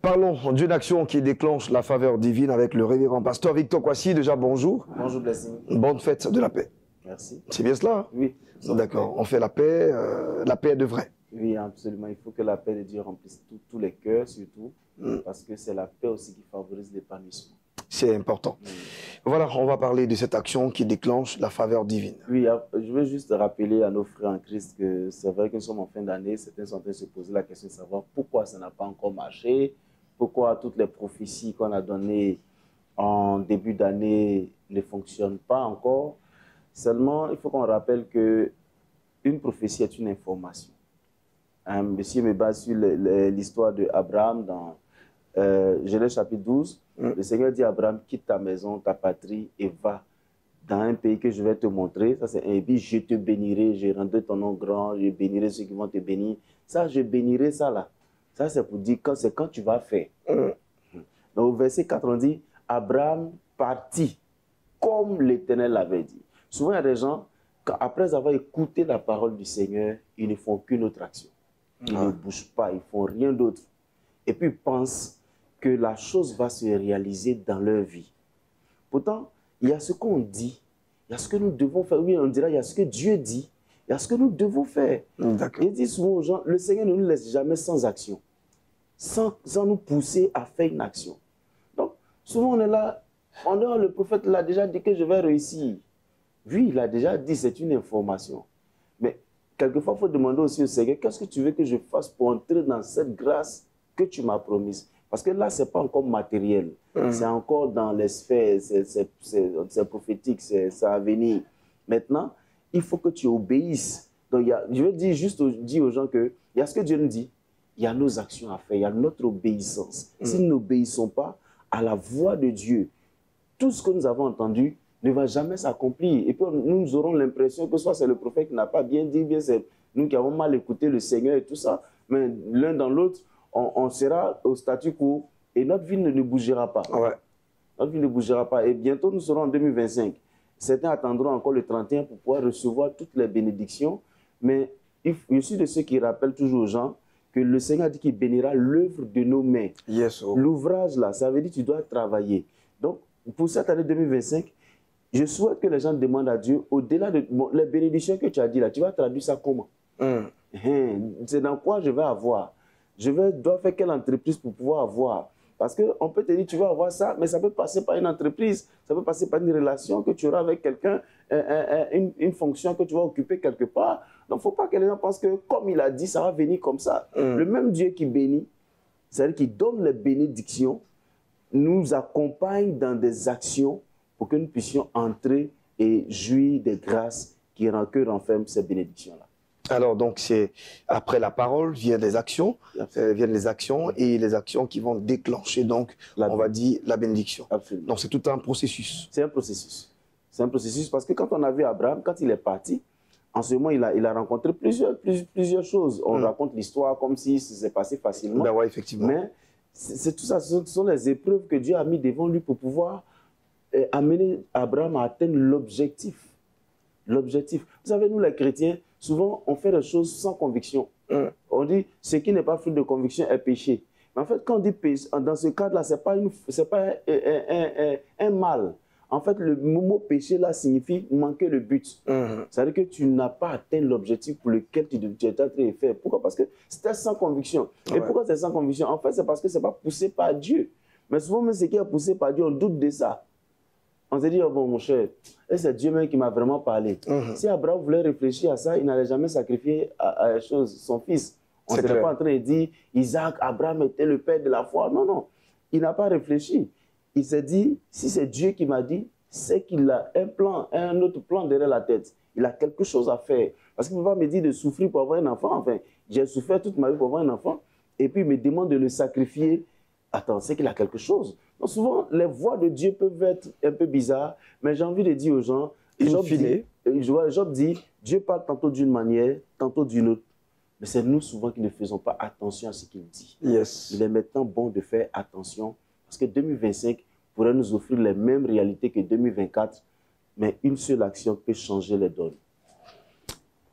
Parlons d'une action qui déclenche la faveur divine avec le révérend pasteur Victor Kwasi. Déjà, bonjour. Bonjour, Blessing. Bonne fête de la paix. Merci. C'est bien cela? Oui. D'accord. On fait la paix de vrai. Oui, absolument. Il faut que la paix de Dieu remplisse tous les cœurs, surtout, parce que c'est la paix aussi qui favorise l'épanouissement. C'est important. Voilà, on va parler de cette action qui déclenche la faveur divine. Oui, je veux juste rappeler à nos frères en Christ que c'est vrai que nous sommes en fin d'année. Certains sont en train de se poser la question de savoir pourquoi ça n'a pas encore marché, pourquoi toutes les prophéties qu'on a données en début d'année ne fonctionnent pas encore. Seulement, il faut qu'on rappelle qu'une prophétie est une information. Monsieur me base sur l'histoire d'Abraham dans Genèse chapitre 12. Le Seigneur dit à Abraham, quitte ta maison, ta patrie et va dans un pays que je vais te montrer. Ça, c'est un pays, je te bénirai, je rendrai ton nom grand, je bénirai ceux qui vont te bénir. Ça, je bénirai ça là. Ça, c'est pour dire c'est quand tu vas faire. Donc, au verset 4, on dit, Abraham partit comme l'Éternel l'avait dit. Souvent, il y a des gens, après avoir écouté la parole du Seigneur, ils ne font qu'une autre action. Ils ne bougent pas, ils ne font rien d'autre. Et puis, ils pensent que la chose va se réaliser dans leur vie. Pourtant, il y a ce qu'on dit, il y a ce que nous devons faire. Oui, on dira, il y a ce que Dieu dit, il y a ce que nous devons faire. Il dit souvent aux gens, le Seigneur ne nous laisse jamais sans action, sans nous pousser à faire une action. Donc, souvent on est là, le prophète l'a déjà dit que je vais réussir. Oui, il a déjà dit, c'est une information. Mais quelquefois, il faut demander aussi au Seigneur, qu'est-ce que tu veux que je fasse pour entrer dans cette grâce que tu m'as promise? Parce que là, ce n'est pas encore matériel. C'est encore dans les sphères, c'est prophétique, ça à venir. Maintenant, il faut que tu obéisses. Donc, je veux dire dire aux gens qu'il y a ce que Dieu nous dit, il y a nos actions à faire, il y a notre obéissance. Si nous n'obéissons pas à la voix de Dieu, tout ce que nous avons entendu ne va jamais s'accomplir. Et puis, nous aurons l'impression que soit c'est le prophète qui n'a pas bien dit, bien c'est nous qui avons mal écouté le Seigneur et tout ça. Mais l'un dans l'autre, on sera au statu quo et notre vie ne bougera pas. Notre vie ne bougera pas. Et bientôt, nous serons en 2025. Certains attendront encore le 31 pour pouvoir recevoir toutes les bénédictions. Mais je suis de ceux qui rappellent toujours aux gens que le Seigneur dit qu'il bénira l'œuvre de nos mains. L'ouvrage là, ça veut dire que tu dois travailler. Donc, pour cette année 2025, je souhaite que les gens demandent à Dieu, au-delà de les bénédictions que tu as dit là, tu vas traduire ça comment? C'est dans quoi je vais avoir? Je dois faire quelle entreprise pour pouvoir avoir? Parce qu'on peut te dire, tu vas avoir ça, mais ça peut passer par une entreprise, ça peut passer par une relation que tu auras avec quelqu'un, une fonction que tu vas occuper quelque part. Donc, il ne faut pas que les gens pensent que, comme il a dit, ça va venir comme ça. Le même Dieu qui bénit, c'est-à-dire qui donne les bénédictions, nous accompagne dans des actions pour que nous puissions entrer et jouir des grâces que renferment ces bénédictions-là. Alors, donc, c'est après la parole, viennent les actions, et les actions qui vont déclencher, donc, on va dire, la bénédiction. Absolument. Donc, c'est tout un processus. C'est un processus. C'est un processus parce que quand on a vu Abraham, quand il est parti, en ce moment, il a rencontré plusieurs choses. On raconte l'histoire comme si ça s'est passé facilement. Ben ouais, effectivement. Mais c'est tout ça, ce sont les épreuves que Dieu a mis devant lui pour pouvoir amener Abraham à atteindre l'objectif. L'objectif. Vous savez, nous les chrétiens, souvent on fait des choses sans conviction. On dit ce qui n'est pas fruit de conviction est péché. Mais en fait, quand on dit péché, dans ce cadre-là, ce n'est pas un mal. En fait, le mot péché là signifie manquer le but. C'est-à-dire que tu n'as pas atteint l'objectif pour lequel tu étais en train de faire. Pourquoi? Parce que c'était sans conviction. Et pourquoi c'est sans conviction? En fait, c'est parce que ce n'est pas poussé par Dieu. Mais souvent, même ce qui est poussé par Dieu, on doute de ça. On se dit, oh bon, mon cher, c'est Dieu même qui m'a vraiment parlé. Si Abraham voulait réfléchir à ça, il n'allait jamais sacrifier à son fils. On ne serait pas en train de dire, Isaac, Abraham était le père de la foi. Non, non. Il n'a pas réfléchi. Il s'est dit, si c'est Dieu qui m'a dit, c'est qu'il a un autre plan derrière la tête. Il a quelque chose à faire. Parce qu'il ne peut pas me dire de souffrir pour avoir un enfant. Enfin, j'ai souffert toute ma vie pour avoir un enfant. Et puis il me demande de le sacrifier. Attends, c'est qu'il a quelque chose. Donc souvent, les voix de Dieu peuvent être un peu bizarres, mais j'ai envie de dire aux gens, Job dit, Dieu parle tantôt d'une manière, tantôt d'une autre. Mais c'est nous souvent qui ne faisons pas attention à ce qu'il dit. Il est maintenant bon de faire attention, parce que 2025 pourrait nous offrir les mêmes réalités que 2024, mais une seule action peut changer les donnes.